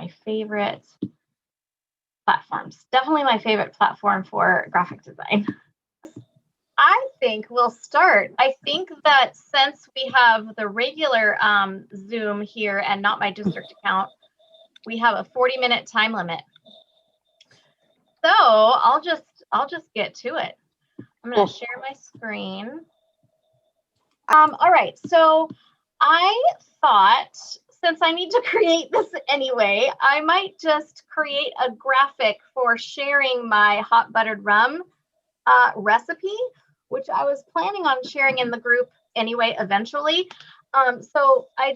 my favorite platforms. Definitely my favorite platform for graphic design. I think we'll start. I think that since we have the regular Zoom here and not my district account, we have a 40-minute time limit. So I'll just get to it. I'm going to share my screen. All right, so I thought since I need to create this anyway, I might just create a graphic for sharing my hot buttered rum recipe, which I was planning on sharing in the group anyway, eventually. So I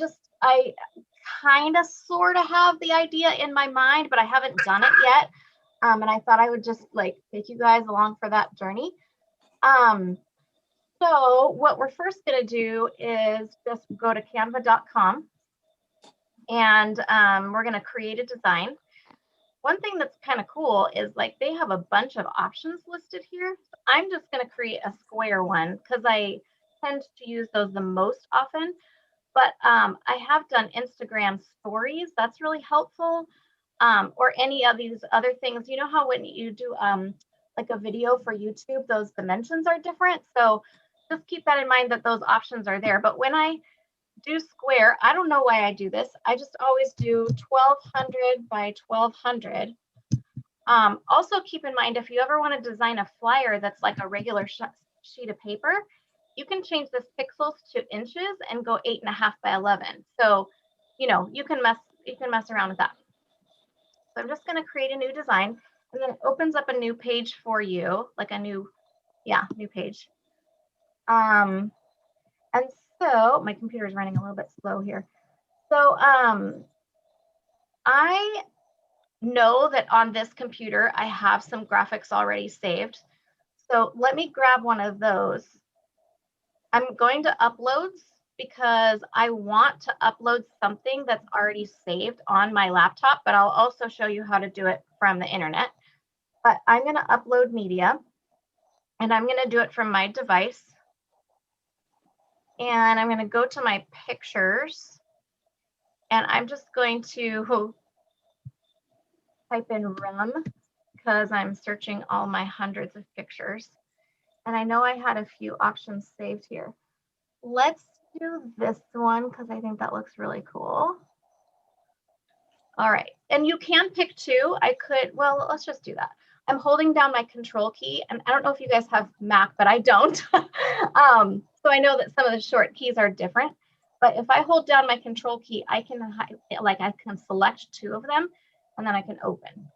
kind of sort of have the idea in my mind, but I haven't done it yet. And I thought I would just like take you guys along for that journey. So what we're first going to do is just go to canva.com and we're going to create a design. One thing that's kind of cool is like they have a bunch of options listed here. I'm just going to create a square one because I tend to use those the most often. But I have done Instagram stories. That's really helpful. Or any of these other things. You know how when you do like a video for YouTube, those dimensions are different. So just keep that in mind that those options are there. But when I do square, I don't know why I do this. I just always do 1200 by 1200. Also keep in mind, if you ever want to design a flyer that's like a regular sheet of paper, you can change this pixels to inches and go 8.5 by 11. So, you know, you can mess around with that. So I'm just going to create a new design, and then it opens up a new page for you, like a new page. And so my computer is running a little bit slow here. So I know that on this computer, I have some graphics already saved. So let me grab one of those. I'm going to uploads because I want to upload something that's already saved on my laptop, but I'll also show you how to do it from the internet. But I'm going to upload media, and I'm going to do it from my device. And I'm going to go to my pictures, and I'm just going to type in rum because I'm searching all my hundreds of pictures. And I know I had a few options saved here. Let's do this one because I think that looks really cool. All right, and you can pick two. Well, let's just do that. I'm holding down my control key, and I don't know if you guys have Mac, but I don't. So I know that some of the short keys are different, but if I hold down my control key, I can select two of them, and then I can open.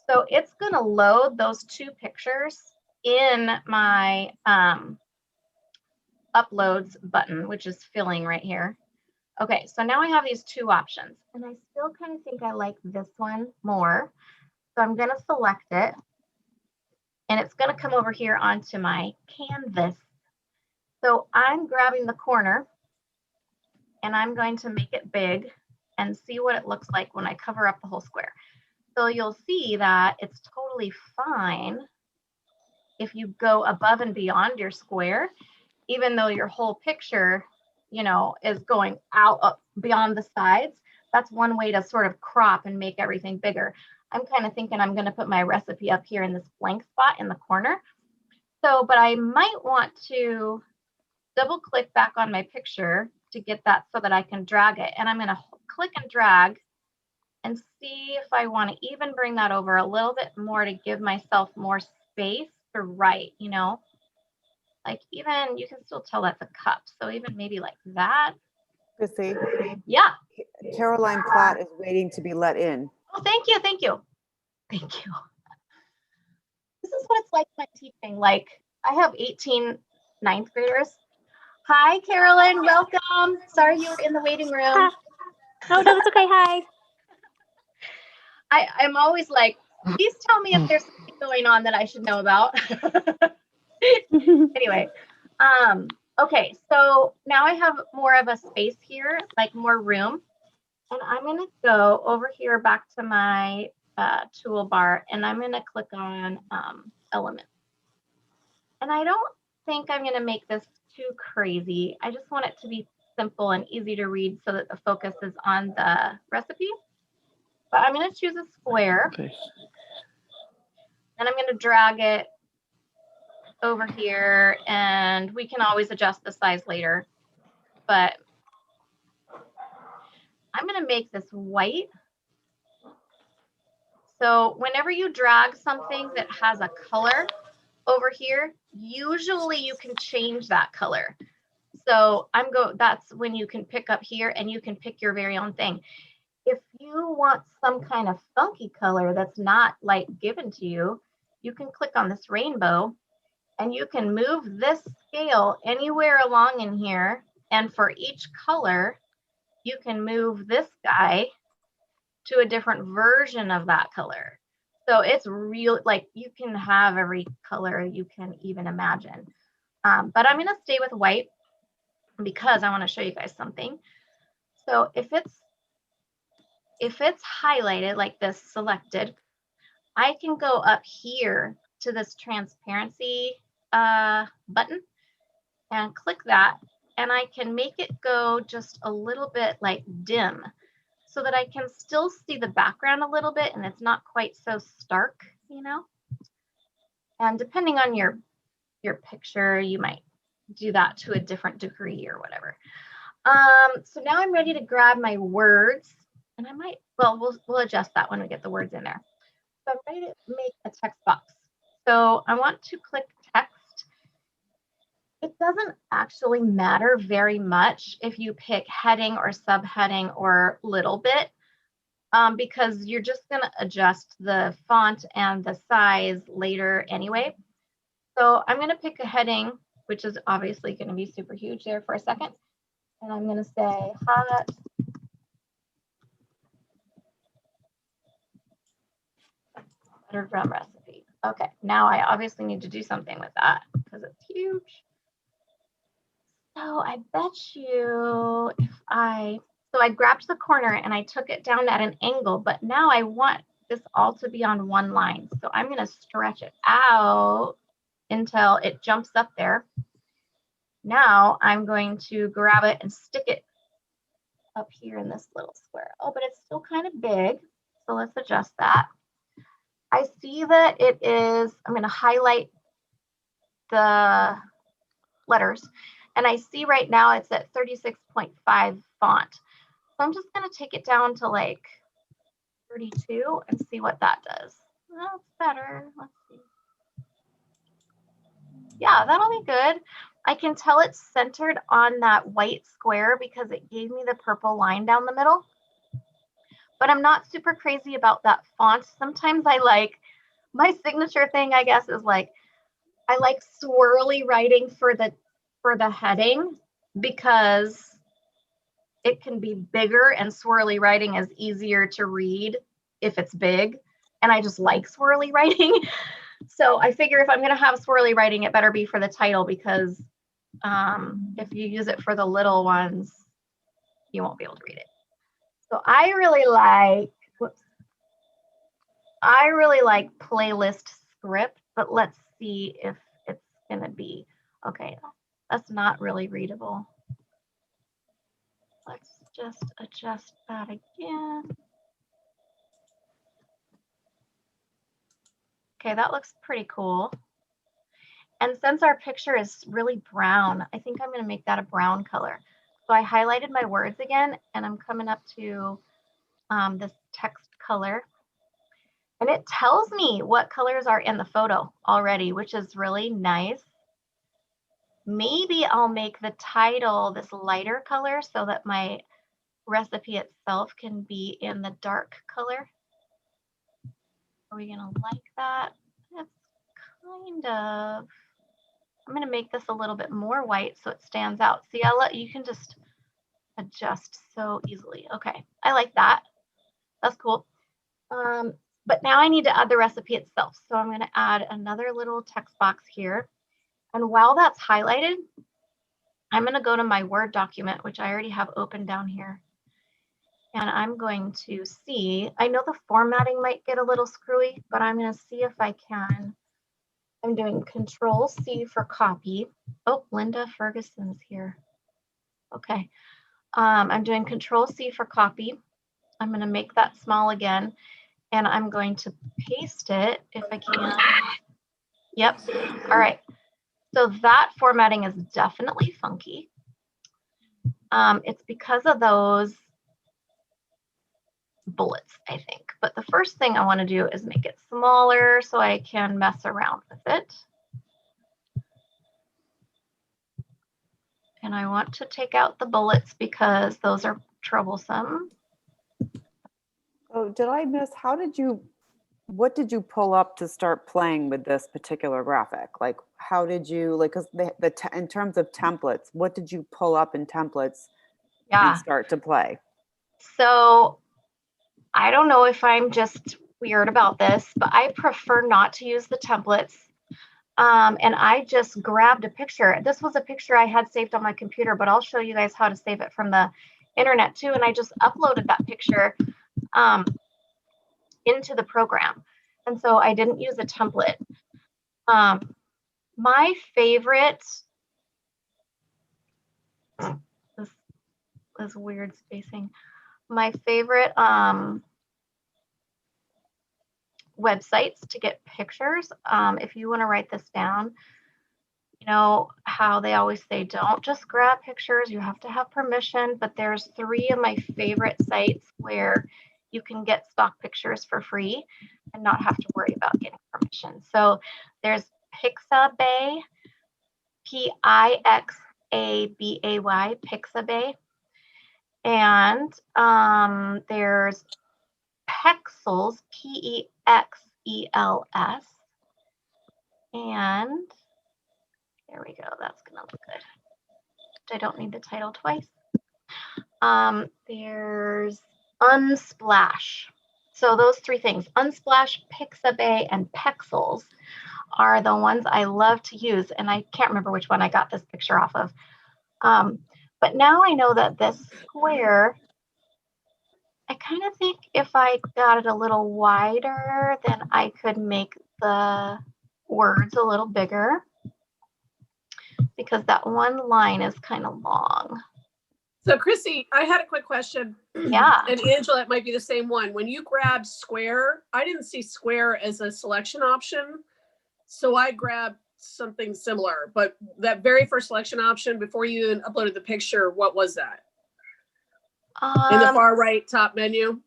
So it's gonna load those two pictures in my uploads button, which is filling right here. Okay, so now I have these two options, and I still kind of think I like this one more. So I'm going to select it, and it's going to come over here onto my canvas. So I'm grabbing the corner, and I'm going to make it big and see what it looks like when I cover up the whole square. So you'll see that it's totally fine if you go above and beyond your square, even though your whole picture, you know, is going out up beyond the sides. That's one way to sort of crop and make everything bigger. I'm kind of thinking I'm going to put my recipe up here in this blank spot in the corner. So, but I might want to double click back on my picture to get that so that I can drag it. And I'm going to click and drag and see if I want to even bring that over a little bit more to give myself more space to write, you know. Like even, you can still tell that's a cup. So even maybe like that. Chrissy. Yeah. Caroline Platt is waiting to be let in. Oh, thank you. Thank you. Thank you. This is what it's like my teaching. Like I have 18 ninth graders. Hi, Carolyn. Welcome. Sorry you were in the waiting room. No, that's okay. Hi. I'm always like, please tell me if there's something going on that I should know about. Anyway, okay, so now I have more of a space here, like more room. And I'm going to go over here back to my toolbar, and I'm going to click on Elements. And I don't think I'm going to make this too crazy. I just want it to be simple and easy to read so that the focus is on the recipe. but I'm going to choose a square. Okay. And I'm going to drag it over here, and we can always adjust the size later. But I'm going to make this white. So whenever you drag something that has a color over here, usually you can change that color. So that's when you can pick up here and you can pick your very own thing. If you want some kind of funky color that's not like given to you, you can click on this rainbow and you can move this scale anywhere along in here. And for each color, you can move this guy to a different version of that color. So it's real, like you can have every color you can even imagine. But I'm going to stay with white because I want to show you guys something. So if it's highlighted like this, selected, I can go up here to this transparency button and click that, and I can make it go just a little bit like dim so that I can still see the background a little bit and it's not quite so stark, you know? And depending on your picture, you might do that to a different degree or whatever. So now I'm ready to grab my words, and I might, well, we'll adjust that when we get the words in there. So I'm ready to make a text box. So I want to click text. It doesn't actually matter very much if you pick heading or subheading or little bit, because you're just going to adjust the font and the size later anyway. So I'm going to pick a heading, which is obviously going to be super huge there for a second. And I'm going to say hot buttered rum recipe. Okay, now I obviously need to do something with that because it's huge. So I bet you so I grabbed the corner and I took it down at an angle, but now I want this all to be on one line. So I'm going to stretch it out until it jumps up there. Now I'm going to grab it and stick it up here in this little square. Oh, but it's still kind of big. So let's adjust that. I see that it is, I'm going to highlight the letters. And I see right now it's at 36.5 font. So I'm just going to take it down to like 32 and see what that does. That's better. Let's see. Yeah, that'll be good. I can tell it's centered on that white square because it gave me the purple line down the middle. But I'm not super crazy about that font. Sometimes I like, my signature thing, I guess, is like, I like swirly writing for the heading because it can be bigger and swirly writing is easier to read if it's big. And I just like swirly writing. So I figure if I'm going to have swirly writing, it better be for the title because if you use it for the little ones, you won't be able to read it. So I really like playlist script, but let's see if it's going to be, okay, that's not really readable. Let's just adjust that again. Okay, that looks pretty cool. And since our picture is really brown, I think I'm going to make that a brown color. So I highlighted my words again, and I'm coming up to this text color. And it tells me what colors are in the photo already, which is really nice. Maybe I'll make the title this lighter color so that my recipe itself can be in the dark color. Are we gonna like that? It's kind of, I'm gonna make this a little bit more white so it stands out. See, you can just adjust so easily. Okay, I like that. That's cool. But now I need to add the recipe itself. So I'm gonna add another little text box here. And while that's highlighted, I'm going to go to my Word document, which I already have open down here. And I'm going to see, I know the formatting might get a little screwy, but I'm going to see if I can. I'm doing Control C for copy. Oh, Linda Ferguson's here. Okay. I'm doing Control C for copy. I'm going to make that small again, and I'm going to paste it if I can. Yep. All right. So that formatting is definitely funky. It's because of those bullets, I think. But the first thing I want to do is make it smaller so I can mess around with it. And I want to take out the bullets because those are troublesome. Oh, did I miss, what did you pull up to start playing with this particular graphic? Like, how did you, like, because in terms of templates, what did you pull up in templates and start to play? So I don't know if I'm just weird about this, but I prefer not to use the templates. And I just grabbed a picture. This was a picture I had saved on my computer, but I'll show you guys how to save it from the internet too. And I just uploaded that picture into the program. And so I didn't use a template. My favorite, this weird spacing. My favorite websites to get pictures, if you want to write this down, you know how they always say don't just grab pictures, you have to have permission, but there's 3 of my favorite sites where you can get stock pictures for free and not have to worry about getting permission. So there's Pixabay, Pixabay, Pixabay, and there's Pexels, Pexels, and there we go. That's gonna look good. I don't need the title twice. There's Unsplash. So those 3 things, Unsplash, Pixabay, and Pexels, are the ones I love to use. And I can't remember which one I got this picture off of. But now I know that this square, I kind of think if I got it a little wider, then I could make the words a little bigger, because that one line is kind of long. So Chrissy, I had a quick question. Yeah. And Angela, it might be the same one. When you grabbed square, I didn't see square as a selection option. So I grabbed something similar, but that very first selection option before you even uploaded the picture, what was that? In the far right top menu?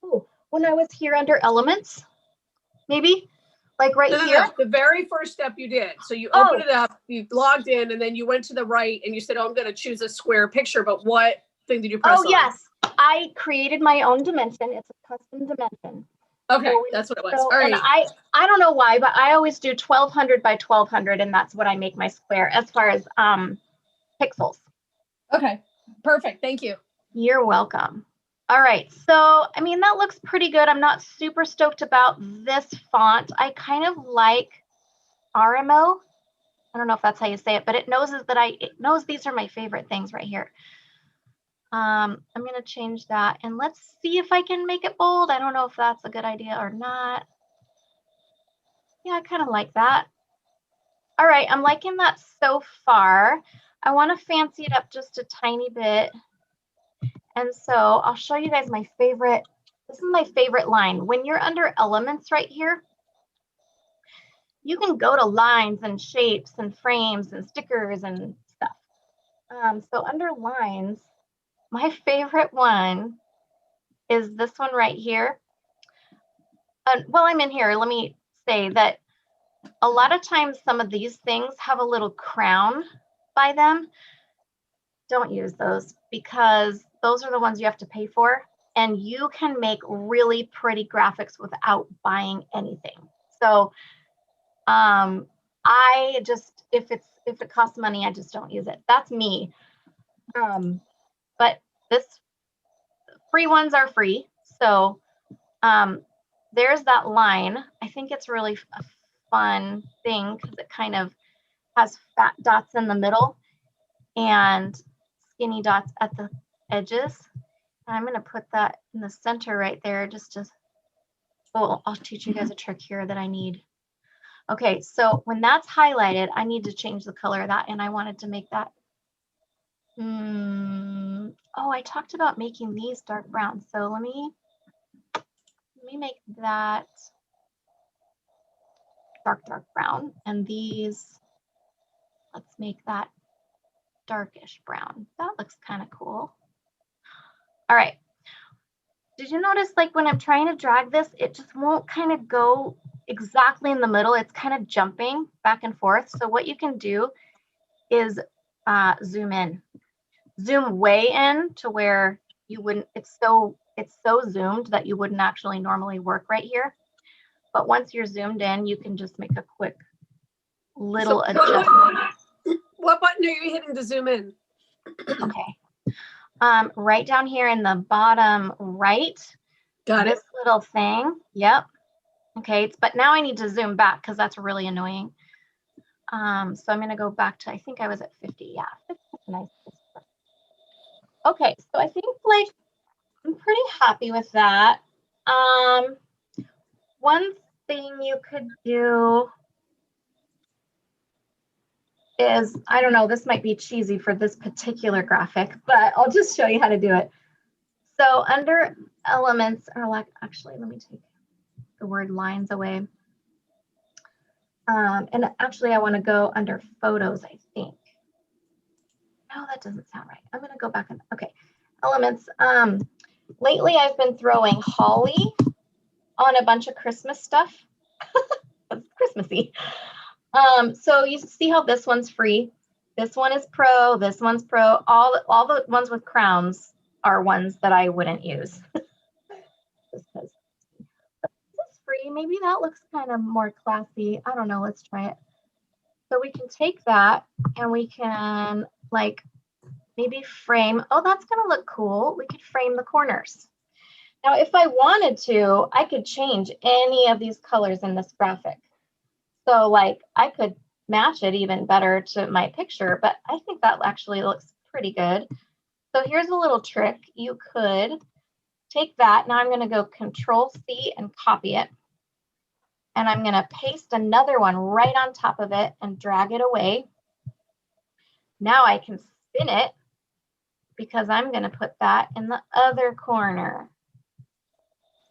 Oh, when I was here under elements, maybe? Like right here? No. The very first step you did. So you opened it up, you logged in, and then you went to the right and you said, oh, I'm going to choose a square picture. But what thing did you press on? Oh, yes. I created my own dimension. It's a custom dimension. Okay, So that's what it was. So, all right. and I don't know why, but I always do 1200 by 1200, and that's what I make my square as far as pixels. Okay, perfect. Thank you. You're welcome. All right, so I mean, that looks pretty good. I'm not super stoked about this font. I kind of like Arimo. I don't know if that's how you say it, but it knows these are my favorite things right here. I'm gonna change that, and let's see if I can make it bold. I don't know if that's a good idea or not. Yeah, I kind of like that. All right, I'm liking that so far. I want to fancy it up just a tiny bit. And so I'll show you guys my favorite. This is my favorite line. When you're under elements right here, you can go to lines and shapes and frames and stickers and stuff. So under lines, my favorite one is this one right here. While I'm in here, let me say that a lot of times some of these things have a little crown by them. Don't use those, because those are the ones you have to pay for, and you can make really pretty graphics without buying anything. So I just, if it costs money, I just don't use it. That's me. But this free ones are free. So there's that line. I think it's really a fun thing because it kind of has fat dots in the middle and skinny dots at the edges. And I'm going to put that in the center right there just to, oh, I'll teach you guys a trick here that I need. Okay, so when that's highlighted, I need to change the color of that, and I wanted to make that, Oh, I talked about making these dark brown. So let me make that dark brown, and these, let's make that darkish brown. That looks kind of cool. All right. Did you notice, like, when I'm trying to drag this, it just won't kind of go exactly in the middle. It's kind of jumping back and forth. So what you can do is zoom in. Zoom way in to where you wouldn't, it's so zoomed that you wouldn't actually normally work right here. But once you're zoomed in, you can just make a quick little adjustment. What button are you hitting to zoom in? Okay. Right down here in the bottom right. Got it. This little thing. Yep. Okay. But now I need to zoom back because that's really annoying. So I'm going to go back to, I think I was at 50. Yeah. 50 is nice. Okay. So I think, like, I'm pretty happy with that. One thing you could do is, I don't know, this might be cheesy for this particular graphic, but I'll just show you how to do it. So under elements, or like, actually, let me take the word lines away. And actually, I want to go under photos, I think. No, that doesn't sound right. I'm going to go back and, okay, elements. Lately, I've been throwing holly on a bunch of Christmas stuff. That's Christmassy. So you see how this one's free. This one is pro. This one's pro. All the ones with crowns are ones that I wouldn't use. Just because this is free. Maybe that looks kind of more classy. I don't know. Let's try it. So we can take that and we can, like, maybe frame. Oh, that's going to look cool. We could frame the corners. Now, if I wanted to, I could change any of these colors in this graphic. So, like, I could match it even better to my picture, but I think that actually looks pretty good. So here's a little trick. You could take that. Now I'm going to go Control-C and copy it. And I'm going to paste another one right on top of it and drag it away. Now I can spin it because I'm going to put that in the other corner.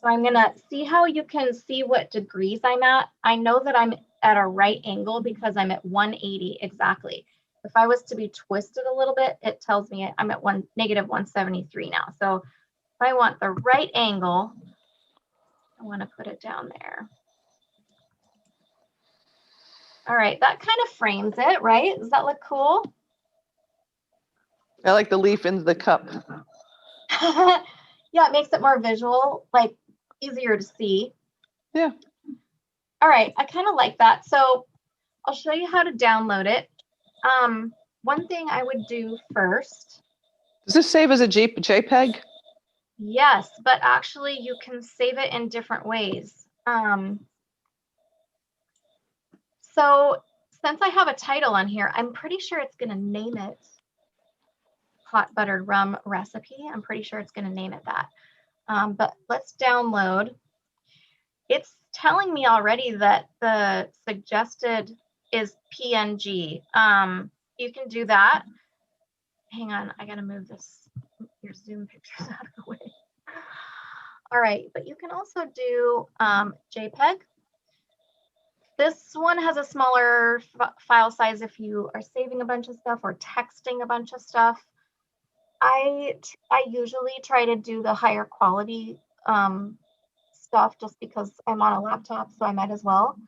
So I'm going to see how you can see what degrees I'm at. I know that I'm at a right angle because I'm at 180 exactly. If I was to be twisted a little bit, it tells me I'm at -173 now. So if I want the right angle, I want to put it down there. All right, that kind of frames it, right? Does that look cool? I like the leaf in the cup. Yeah, it makes it more visual, like easier to see. Yeah. All right, I kind of like that. So I'll show you how to download it. One thing I would do first. Does this save as a JPEG? Yes, but actually you can save it in different ways. So since I have a title on here, I'm pretty sure it's going to name it Hot Buttered Rum Recipe. I'm pretty sure it's going to name it that. But let's download. It's telling me already that the suggested is PNG. You can do that. Hang on, I got to move your Zoom pictures out of the way. All right, but you can also do JPEG. This one has a smaller file size if you are saving a bunch of stuff or texting a bunch of stuff. I usually try to do the higher quality stuff just because I'm on a laptop, so I might as well.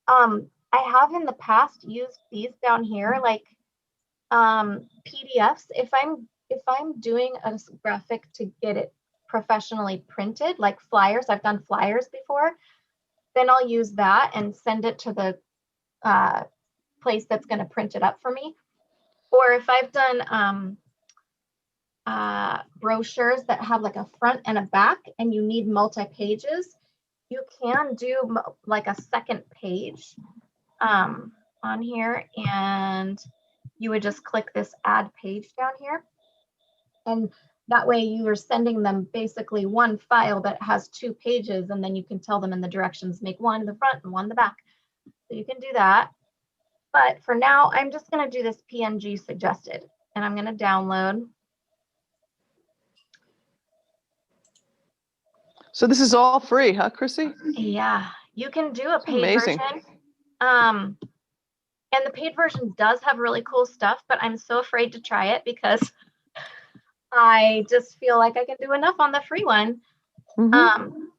I have in the past used these down here, like PDFs. If I'm doing a graphic to get it professionally printed, like flyers, I've done flyers before, then I'll use that and send it to the place that's going to print it up for me. Or if I've done brochures that have like a front and a back and you need multi-pages, you can do like a second page on here, and you would just click this add page down here. And that way you are sending them basically one file that has 2 pages, and then you can tell them in the directions, make one in the front and one in the back. So you can do that. But for now, I'm just going to do this PNG suggested, and I'm going to download. So this is all free, huh, Chrissy? Yeah, you can do a That's paid amazing. version. And the paid version does have really cool stuff, but I'm so afraid to try it because I just feel like I can do enough on the free one. Mhm.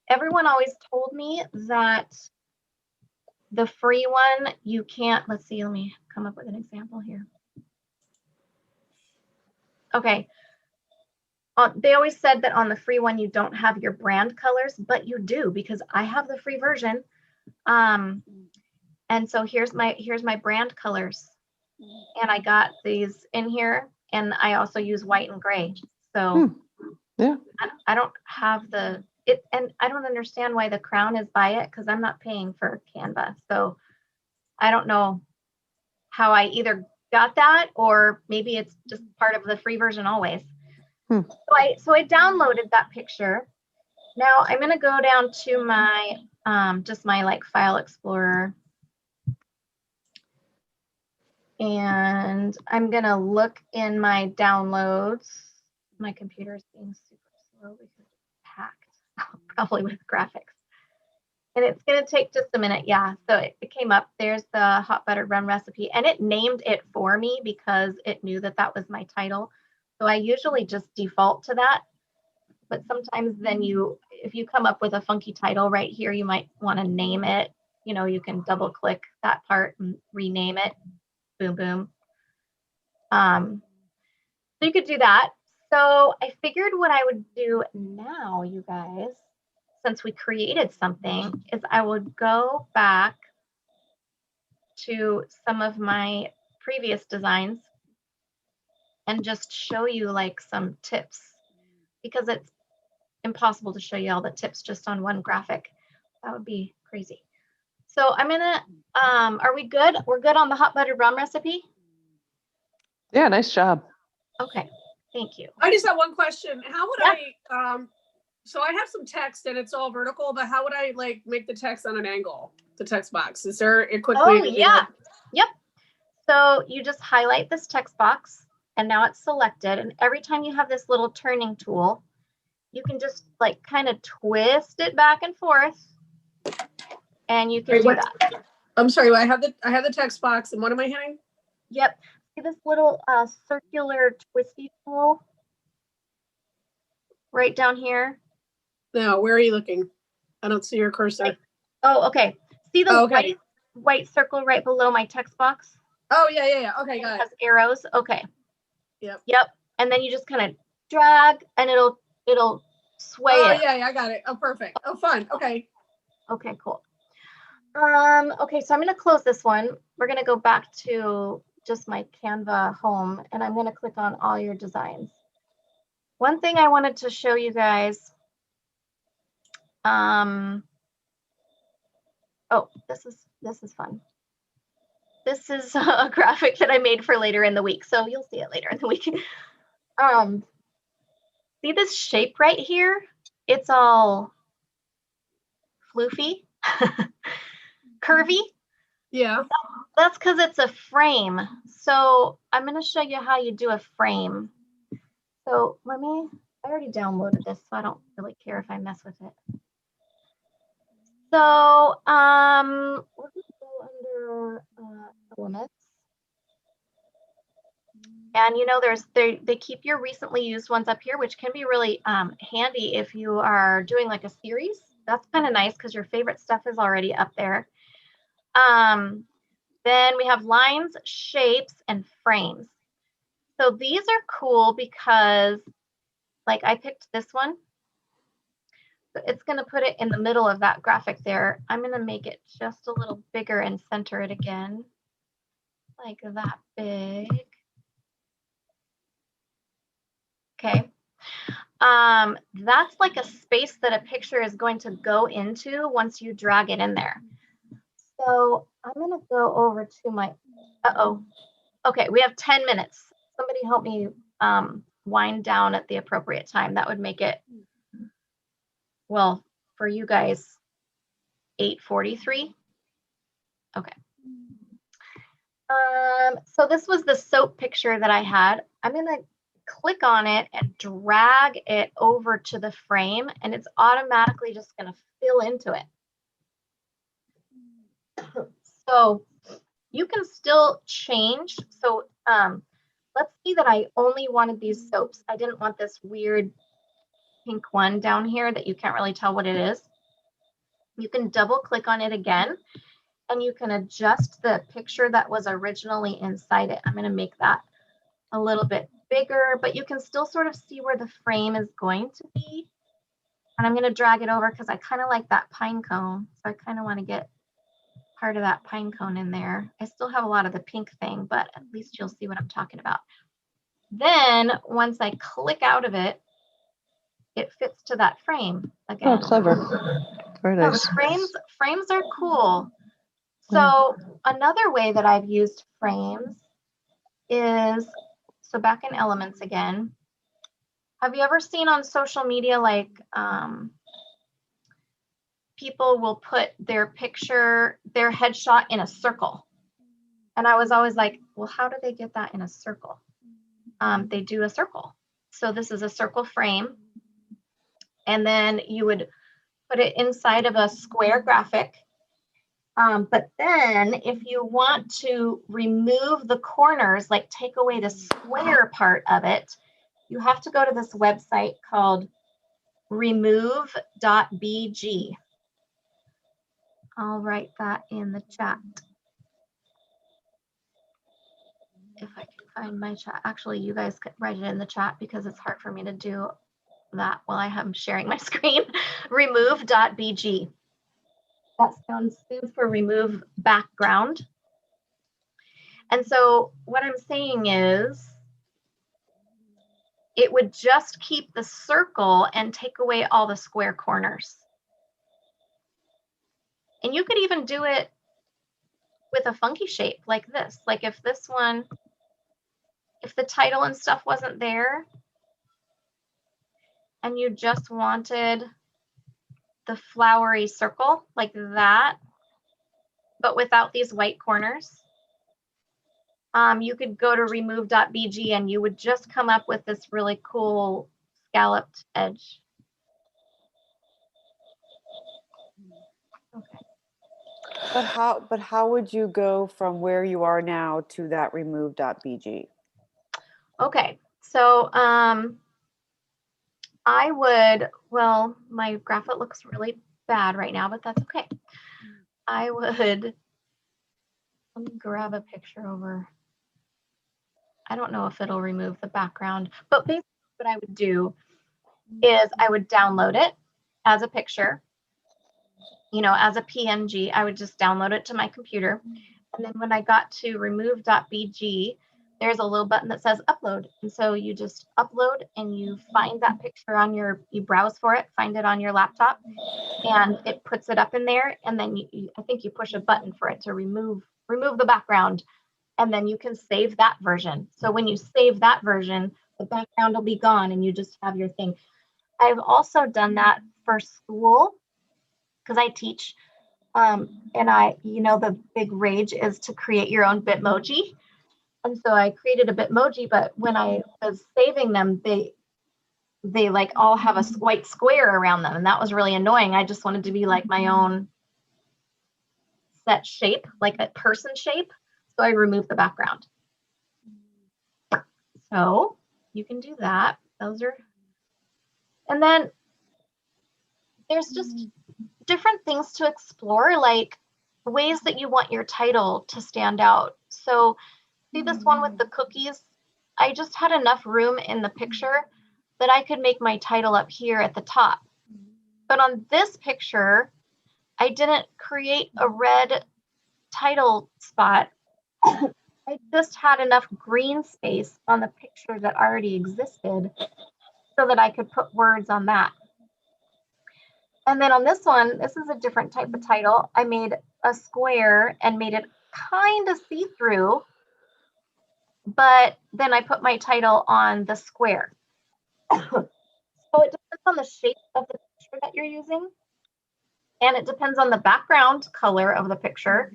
Everyone always told me that the free one, you can't, let's see, let me come up with an example here. Okay. They always said that on the free one, you don't have your brand colors, but you do because I have the free version. And so here's my brand colors. And I got these in here, and I also use white and gray. So Yeah. I don't have it, and I don't understand why the crown is by it because I'm not paying for Canva. So I don't know how I either got that or maybe it's just part of the free version always. So I downloaded that picture. Now I'm gonna go down to my just my like file explorer. And I'm gonna look in my downloads. My computer is being super slow because it's packed, probably with graphics. And it's gonna take just a minute. Yeah, so it came up. There's the hot buttered rum recipe, and it named it for me because it knew that that was my title. So I usually just default to that. But sometimes then if you come up with a funky title right here, you might want to name it. You know, you can double click that part and rename it. Boom, boom. So you could do that. So I figured what I would do now, you guys, since we created something, is I would go back to some of my previous designs and just show you like some tips because it's impossible to show you all the tips just on one graphic. That would be crazy. So I'm gonna, are we good? We're good on the hot buttered rum recipe? Yeah, nice job. Okay, thank you. I just have one question. How would Yeah. I, so I have some text and it's all vertical, but how would I like make the text on an angle, the text box? Is there a quick way Oh to do yeah, that? yep. So you just highlight this text box and now it's selected. And every time you have this little turning tool, you can just like kind of twist it back and forth. And you can Wait, do what? that. I'm sorry, I have the text box and what am I hitting? Yep. See this little circular twisty tool right down here? No, where are you looking? I don't see your cursor. Oh, okay. See the Oh, okay. white circle right below my text box? Oh, yeah. Okay, got It it. has arrows. Okay. Yep. And then you just kind of drag and it'll sway Oh, it. yeah, I got it. Oh, perfect. Oh, fun. Okay. Okay, cool. Okay, so I'm going to close this one. We're going to go back to just my Canva home and I'm going to click on all your designs. One thing I wanted to show you guys. Oh, this is fun. This is a graphic that I made for later in the week, so you'll see it later in the week. See this shape right here? It's all floofy, curvy. Yeah. That's because it's a frame. So I'm going to show you how you do a frame. So I already downloaded this, so I don't really care if I mess with it. So we're going to go under elements. And you know, they keep your recently used ones up here, which can be really handy if you are doing like a series. That's kind of nice because your favorite stuff is already up there. Then we have lines, shapes, and frames. So these are cool because like I picked this one. So it's going to put it in the middle of that graphic there. I'm going to make it just a little bigger and center it again. Like that big. Okay. That's like a space that a picture is going to go into once you drag it in there. So I'm going to go over to my, okay, we have 10 minutes. Somebody help me wind down at the appropriate time. That would make it, well, for you guys, 8:43. Okay. So this was the soap picture that I had. I'm going to click on it and drag it over to the frame, and it's automatically just going to fill into it. So you can still change. So let's see that I only wanted these soaps. I didn't want this weird pink one down here that you can't really tell what it is. You can double click on it again, and you can adjust the picture that was originally inside it. I'm going to make that a little bit bigger, but you can still sort of see where the frame is going to be. And I'm going to drag it over because I kind of like that pine cone. So I kind of want to get part of that pine cone in there. I still have a lot of the pink thing, but at least you'll see what I'm talking about. Then once I click out of it, it fits to that frame again. Oh, clever. Very So nice. frames are cool. So another way that I've used frames is, so back in Elements again, have you ever seen on social media, like people will put their picture, their headshot in a circle? And I was always like, well, how do they get that in a circle? They do a circle. So this is a circle frame. And then you would put it inside of a square graphic. But then if you want to remove the corners, like take away the square part of it, you have to go to this website called remove.bg. I'll write that in the chat. If I can find my chat. Actually, you guys could write it in the chat because it's hard for me to do that while I am sharing my screen. Remove.bg. That stands for remove background. And so what I'm saying is it would just keep the circle and take away all the square corners. And you could even do it with a funky shape like this. Like if this one, if the title and stuff wasn't there and you just wanted the flowery circle like that, but without these white corners, you could go to remove.bg and you would just come up with this really cool scalloped edge. Okay. But how would you go from where you are now to that remove.bg? Okay, so I would, well, my graphic looks really bad right now, but that's okay. I would, let me grab a picture over. I don't know if it'll remove the background, but basically what I would do is I would download it as a picture, you know, as a PNG. I would just download it to my computer. And then when I got to remove.bg, there's a little button that says upload. And so you just upload and you find that picture on your, you browse for it, find it on your laptop, and it puts it up in there. And then I think you push a button for it to remove the background. And then you can save that version. So when you save that version, the background will be gone and you just have your thing. I've also done that for school because I teach. And you know, the big rage is to create your own Bitmoji. And so I created a Bitmoji, but when I was saving them, they like all have a white square around them. And that was really annoying. I just wanted to be like my own set shape, like a person shape. So I removed the background. So you can do that. Those are, and then there's just different things to explore, like ways that you want your title to stand out. So see this one with the cookies? I just had enough room in the picture that I could make my title up here at the top. But on this picture, I didn't create a red title spot. I just had enough green space on the picture that already existed so that I could put words on that. And then on this one, this is a different type of title. I made a square and made it kind of see-through, but then I put my title on the square. So it depends on the shape of the picture that you're using. And it depends on the background color of the picture,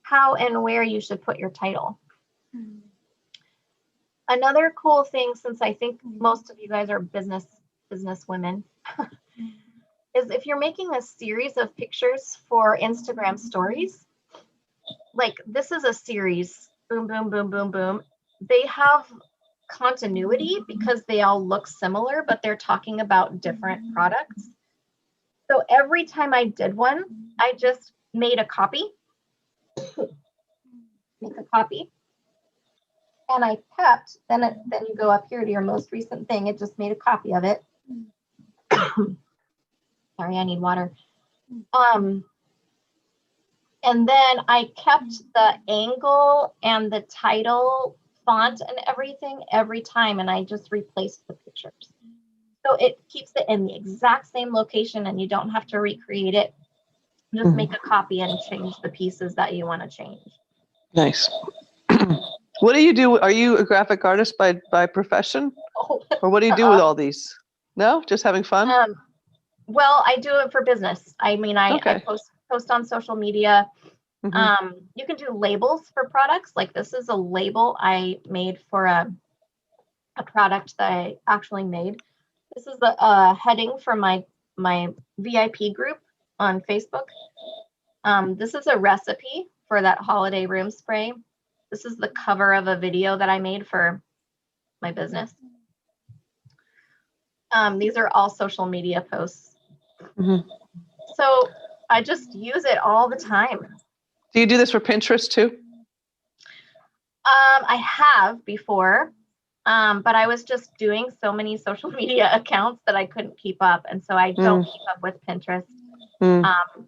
how and where you should put your title. Another cool thing, since I think most of you guys are business women, is if you're making a series of pictures for Instagram stories, like this is a series, boom, boom, boom, boom, boom. They have continuity because they all look similar, but they're talking about different products. So every time I did one, I just made a copy, make a copy, and I kept, then you go up here to your most recent thing, it just made a copy of it. Sorry, I need water. And then I kept the angle and the title font and everything every time, and I just replaced the pictures. So it keeps it in the exact same location and you don't have to recreate it. Just make a copy and change the pieces that you want to change. Nice. What do you do? Are you a graphic artist by profession? Oh, Or what do you do with all these? No, just having fun? well, I do it for business. I mean, I Okay. post on social media. Mhm. You can do labels for products. Like this is a label I made for a product that I actually made. This is the heading for my VIP group on Facebook. This is a recipe for that holiday room spray. This is the cover of a video that I made for my business. These are all social media posts. Mhm. So I just use it all the time. Do you do this for Pinterest too? I have before, but I was just doing so many social media accounts that I couldn't keep up. And so I don't keep up with Pinterest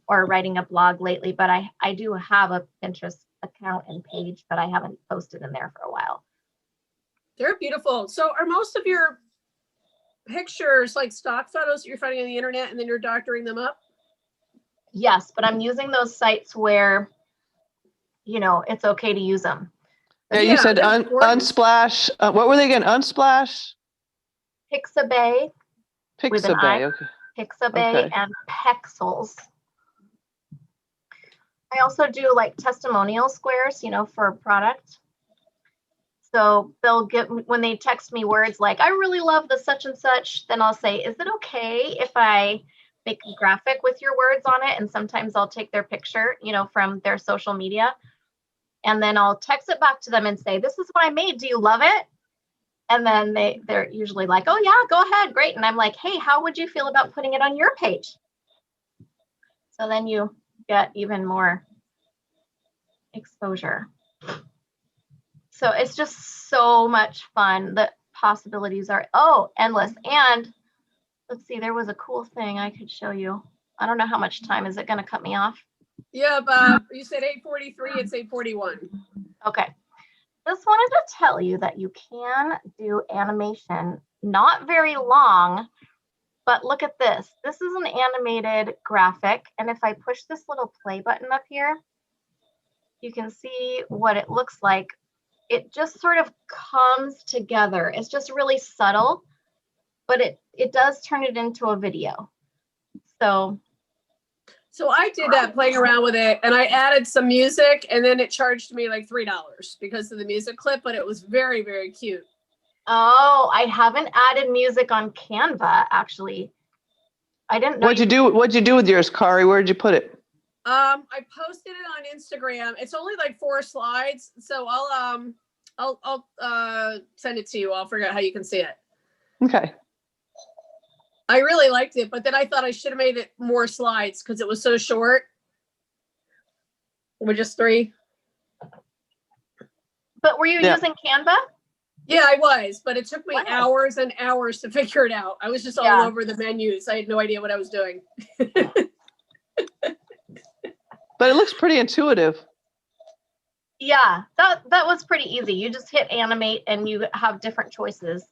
or writing a blog lately, but I do have a Pinterest account and page, but I haven't posted in there for a while. They're beautiful. So are most of your pictures like stock photos that you're finding on the internet and then you're doctoring them up? Yes, but I'm using those sites where, you know, it's okay to use them. Yeah, you said Unsplash. What were they again? Unsplash? Pixabay. With an I. Pixabay. Okay. Pixabay Okay. and Pexels. I also do like testimonial squares, you know, for a product. So they'll get, when they text me words like, I really love the such and such, then I'll say, is it okay if I make a graphic with your words on it? And sometimes I'll take their picture, you know, from their social media. And then I'll text it back to them and say, this is what I made. Do you love it? And then they're usually like, oh yeah, go ahead, great. And I'm like, hey, how would you feel about putting it on your page? So then you get even more exposure. So it's just so much fun. The possibilities are, endless. And let's see, there was a cool thing I could show you. I don't know how much time. Is it going to cut me off? Yeah, Bob, you said 8:43, it's 8:41. Okay. Just wanted to tell you that you can do animation, not very long, but look at this. This is an animated graphic. And if I push this little play button up here, you can see what it looks like. It just sort of comes together. It's just really subtle, but it does turn it into a video. So I did that, playing around with it, and I added some music, and then it charged me like $3 because of the music clip, but it was very, very cute. Oh, I haven't added music on Canva, actually. I didn't know. What'd you do with yours, Kari? Where'd you put it? I posted it on Instagram. It's only like 4 slides, so I'll send it to you. I'll figure out how you can see it. Okay. I really liked it, but then I thought I should have made it more slides because it was so short. With just 3. But were you using Canva? Yeah, I was, but it took me Wow. hours and hours to figure it out. I was just all over the menus. I had no idea what I was doing. But it looks pretty intuitive. Yeah, that was pretty easy. You just hit animate and you have different choices.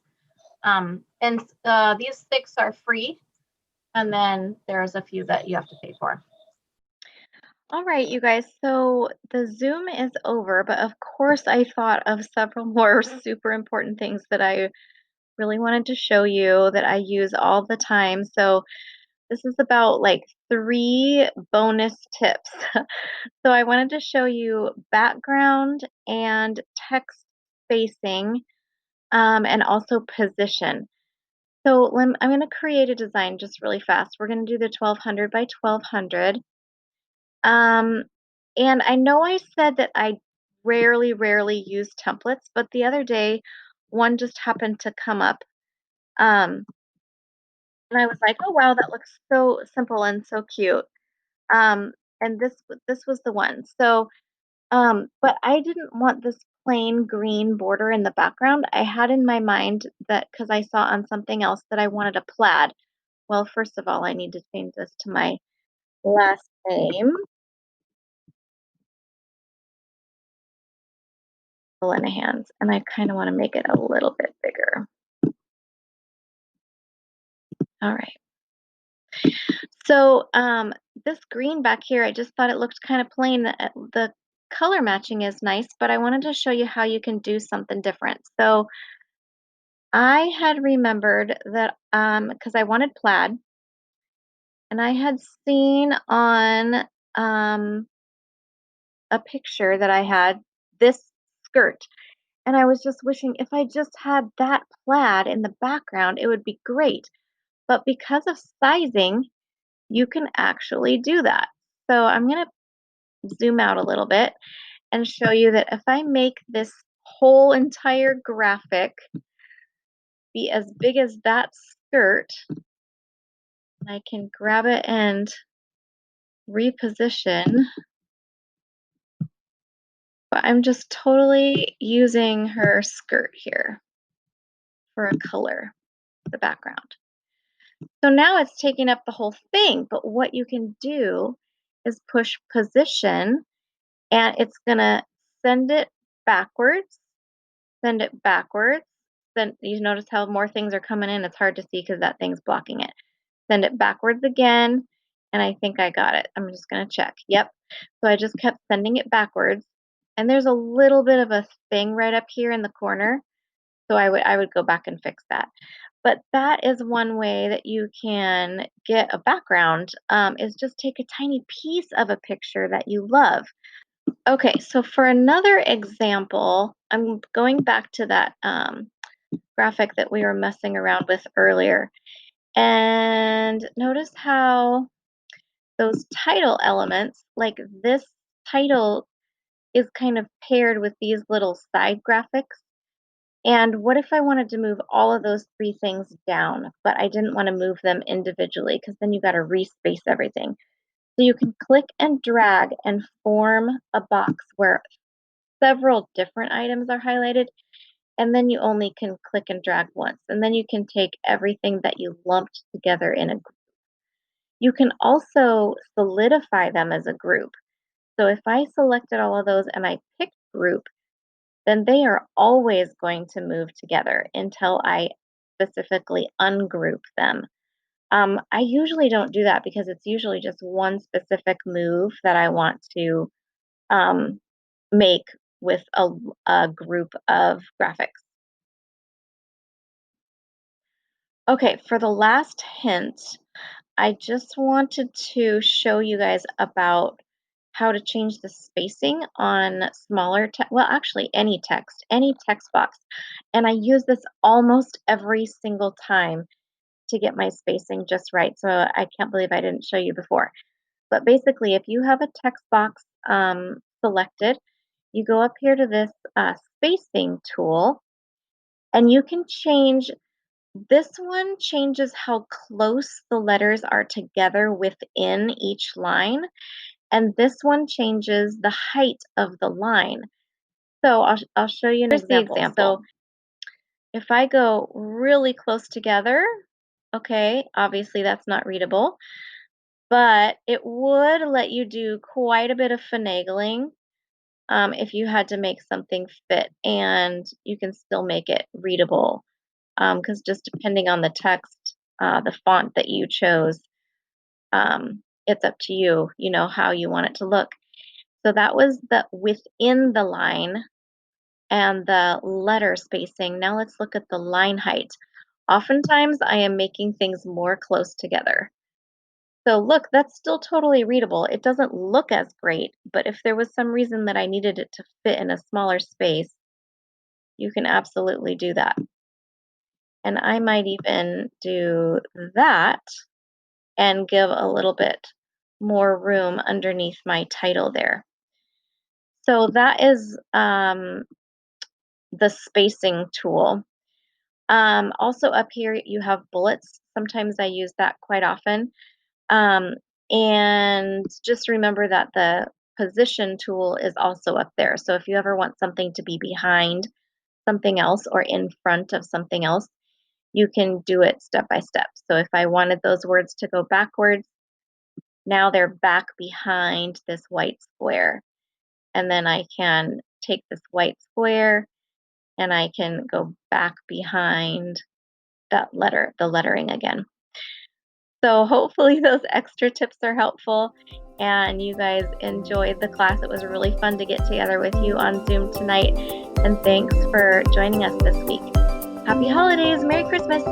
And these 6 are free. And then there's a few that you have to pay for. All right, you guys. So the Zoom is over, but of course I thought of several more super important things that I really wanted to show you that I use all the time. So this is about like 3 bonus tips. So I wanted to show you background and text spacing and also position. So I'm going to create a design just really fast. We're going to do the 1200 by 1200. And I know I said that I rarely use templates, but the other day one just happened to come up. And I was like, oh wow, that looks so simple and so cute. And this was the one. So, but I didn't want this plain green border in the background. I had in my mind that because I saw on something else that I wanted a plaid. Well, first of all, I need to change this to my last name, Linehan's, and I kind of want to make it a little bit bigger. All right. So this green back here, I just thought it looked kind of plain. The color matching is nice, but I wanted to show you how you can do something different. So I had remembered that because I wanted plaid, and I had seen on a picture that I had this skirt. And I was just wishing if I just had that plaid in the background, it would be great. But because of sizing, you can actually do that. So I'm going to zoom out a little bit and show you that if I make this whole entire graphic be as big as that skirt, I can grab it and reposition. But I'm just totally using her skirt here for a color, the background. So now it's taking up the whole thing, but what you can do is push position and it's gonna send it backwards, send it backwards. Then you notice how more things are coming in. It's hard to see because that thing's blocking it. Send it backwards again, and I think I got it. I'm just gonna check. Yep. So I just kept sending it backwards. And there's a little bit of a thing right up here in the corner. So I would go back and fix that. But that is one way that you can get a background, is just take a tiny piece of a picture that you love. Okay, so for another example, I'm going back to that graphic that we were messing around with earlier. And notice how those title elements, like this title is kind of paired with these little side graphics. And what if I wanted to move all of those three things down, but I didn't want to move them individually because then you got to respace everything. So you can click and drag and form a box where several different items are highlighted, and then you only can click and drag once. And then you can take everything that you lumped together in a group. You can also solidify them as a group. So if I selected all of those and I picked group, then they are always going to move together until I specifically ungroup them. I usually don't do that because it's usually just one specific move that I want to make with a group of graphics. Okay, for the last hint, I just wanted to show you guys about how to change the spacing on smaller text. Well, actually, any text box. And I use this almost every single time to get my spacing just right. So I can't believe I didn't show you before. But basically, if you have a text box selected, you go up here to this spacing tool, and you can change. This one changes how close the letters are together within each line. And this one changes the height of the line. So I'll show you an example. So if I go really close together, okay, obviously that's not readable, but it would let you do quite a bit of finagling if you had to make something fit, and you can still make it readable because just depending on the text, the font that you chose, it's up to you, you know, how you want it to look. So that was the within the line and the letter spacing. Now let's look at the line height. Oftentimes I am making things more close together. So look, that's still totally readable. It doesn't look as great, but if there was some reason that I needed it to fit in a smaller space, you can absolutely do that. And I might even do that and give a little bit more room underneath my title there. So that is the spacing tool. Also up here, you have bullets. Sometimes I use that quite often. And just remember that the position tool is also up there. So if you ever want something to be behind something else or in front of something else, you can do it step by step. So if I wanted those words to go backwards, now they're back behind this white square. And then I can take this white square and I can go back behind that letter, the lettering again. So hopefully those extra tips are helpful and you guys enjoyed the class. It was really fun to get together with you on Zoom tonight. And thanks for joining us this week. Happy holidays. Merry Christmas.